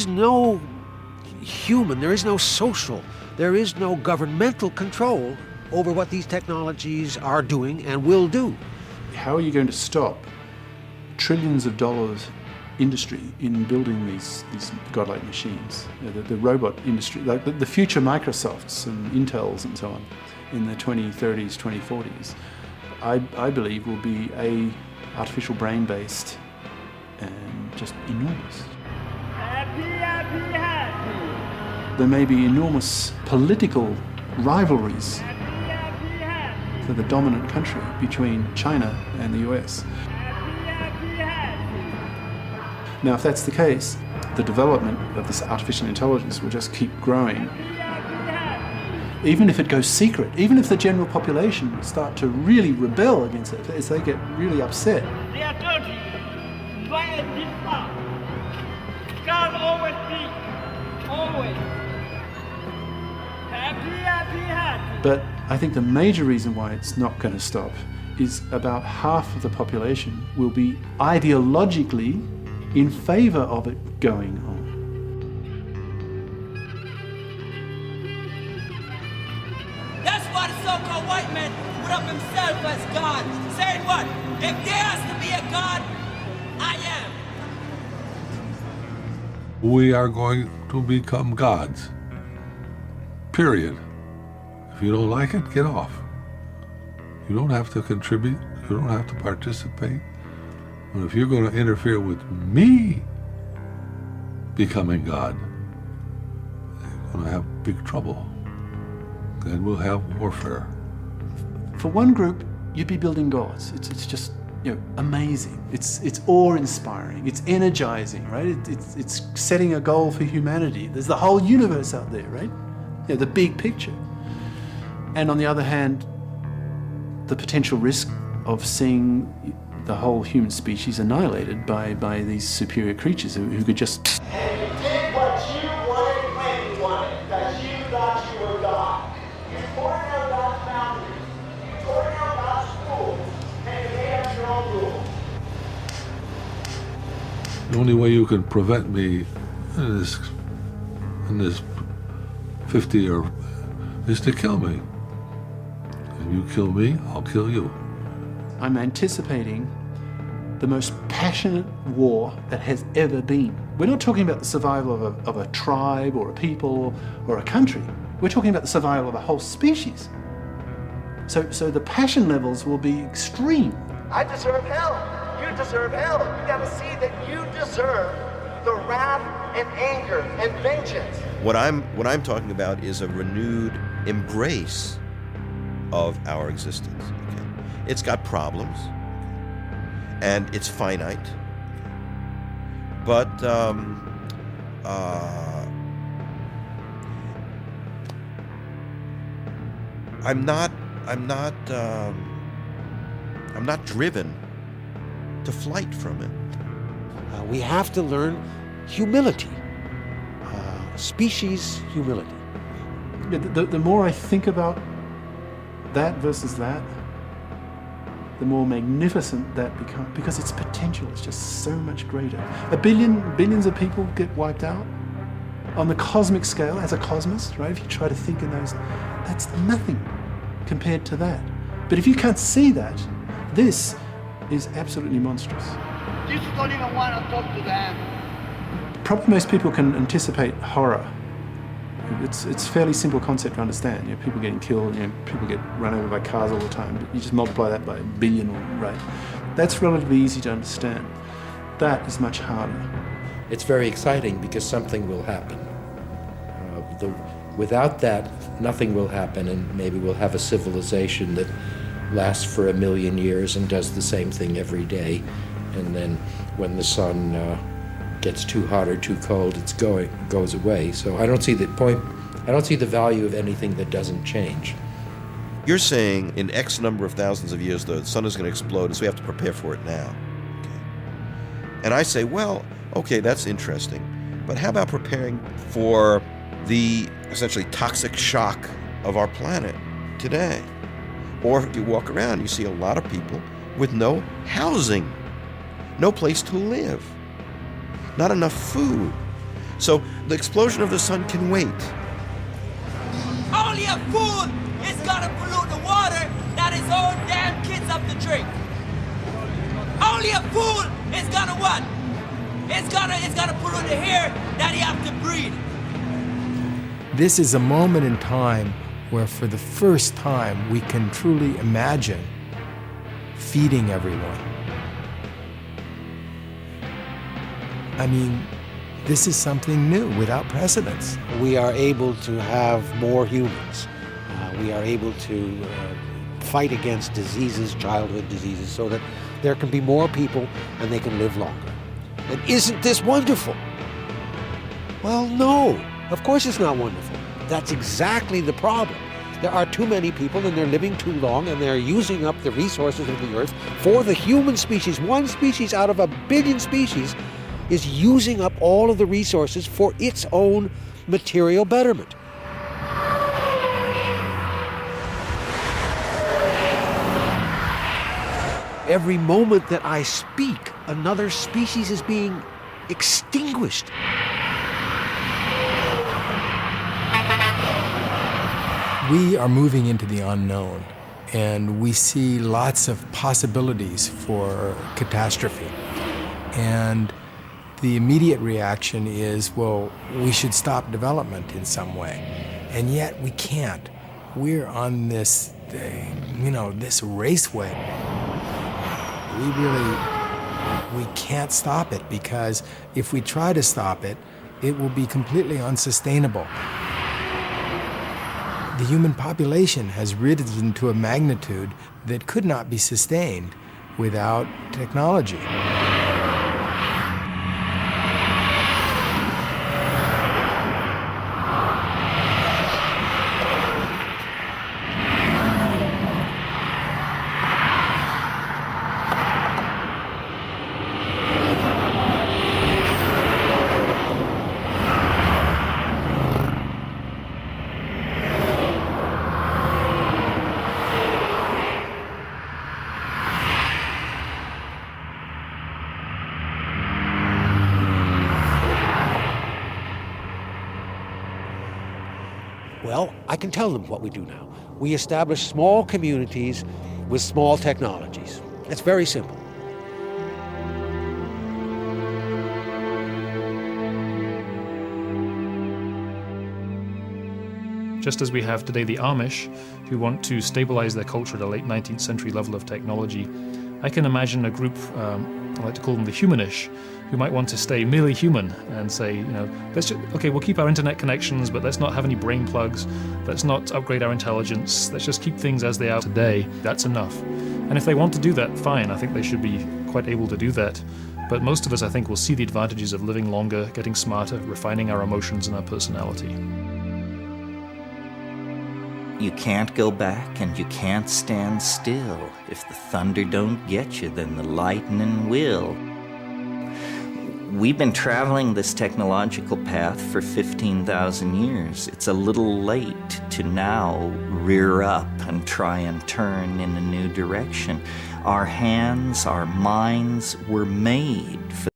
is no human, there is no social, there is no governmental control over what these technologies are doing and will do. How are you going to stop trillions of dollars industry in building these godlike machines? The robot industry, like the future Microsofts and Intels and so on in the 2030s, 2040s, I believe will be artificial brain-based and just enormous. There may be enormous political rivalries for the dominant country between China and the US. Now, if that's the case, the development of this artificial intelligence will just keep growing. Even if it goes secret, even if the general population start to really rebel against it, as they get really upset. God always be, always. Happy. But I think the major reason why it's not going to stop is about half of the population will be ideologically in favor of it going on. That's why the so-called white man put up himself as God, saying what? If there has to be a God, I am. We are going to become gods. Period. If you don't like it, get off. You don't have to contribute. You don't have to participate. But if you're going to interfere with me becoming God, you're going to have big trouble. Then we'll have warfare. For one group, you'd be building gods. It's just, amazing. It's awe-inspiring. It's energizing, right? It's setting a goal for humanity. There's the whole universe out there, right? The big picture. And on the other hand, the potential risk of seeing the whole human species annihilated by these superior creatures who could just... And you did what you wanted when you wanted, because you thought you were God. You tore down God's boundaries, you tore down God's rules, and you made up your own rules. The only way you can prevent me in this 50 or is to kill me. If you kill me, I'll kill you. I'm anticipating the most passionate war that has ever been. We're not talking about the survival of a tribe or a people or a country. We're talking about the survival of a whole species. So the passion levels will be extreme. I deserve hell. You deserve hell. You gotta see that you deserve the wrath and anger and vengeance. What I'm talking about is a renewed embrace of our existence. Okay? It's got problems, and it's finite, but I'm not driven to flight from it. We have to learn humility, species humility. The more I think about that versus that, the more magnificent that becomes, because its potential is just so much greater. Billions of people get wiped out on the cosmic scale as a cosmos, right? If you try to think in those, that's nothing compared to that. But if you can't see that, this is absolutely monstrous. You just don't even want to talk to them. Probably most people can anticipate horror. It's a fairly simple concept to understand. People getting killed, people get run over by cars all the time. But you just multiply that by a billion, right? That's relatively easy to understand. That is much harder. It's very exciting because something will happen. Without that, nothing will happen, and maybe we'll have a civilization that lasts for 1 million years and does the same thing every day. And then when the sun gets too hot or too cold, it goes away. So I don't see the point. I don't see the value of anything that doesn't change. You're saying in X number of thousands of years, the sun is going to explode, and so we have to prepare for it now. Okay. And I say, well, okay, that's interesting, but how about preparing for the essentially toxic shock of our planet today? Or if you walk around, you see a lot of people with no housing, no place to live, not enough food. So the explosion of the sun can wait. Only a fool is gonna pollute the water that his own damn kids have to drink. Only a fool is gonna what? It's gonna pollute the air that he have to breathe. This is a moment in time where for the first time we can truly imagine feeding everyone. I mean, this is something new without precedence. We are able to have more humans. We are able to fight against diseases, childhood diseases, so that there can be more people and they can live longer. And isn't this wonderful? Well, no, of course it's not wonderful. That's exactly the problem. There are too many people and they're living too long and they're using up the resources of the earth for the human species. One species out of a billion species is using up all of the resources for its own material betterment. Every moment that I speak, another species is being extinguished. We are moving into the unknown, and we see lots of possibilities for catastrophe. And the immediate reaction is, well, we should stop development in some way. And yet we can't. We're on this, this raceway. We can't stop it, because if we try to stop it, it will be completely unsustainable. The human population has risen to a magnitude that could not be sustained without technology. Well, I can tell them what we do now. We establish small communities with small technologies. It's very simple. Just as we have today the Amish, who want to stabilize their culture at a late 19th century level of technology, I can imagine a group, I like to call them the humanish, who might want to stay merely human and say, we'll keep our internet connections, but let's not have any brain plugs, let's not upgrade our intelligence, let's just keep things as they are today, that's enough. And if they want to do that, fine, I think they should be quite able to do that. But most of us, I think, will see the advantages of living longer, getting smarter, refining our emotions and our personality. You can't go back and you can't stand still. If the thunder don't get you, then the lightning will. We've been traveling this technological path for 15,000 years. It's a little late to now rear up and try and turn in a new direction. Our hands, our minds were made for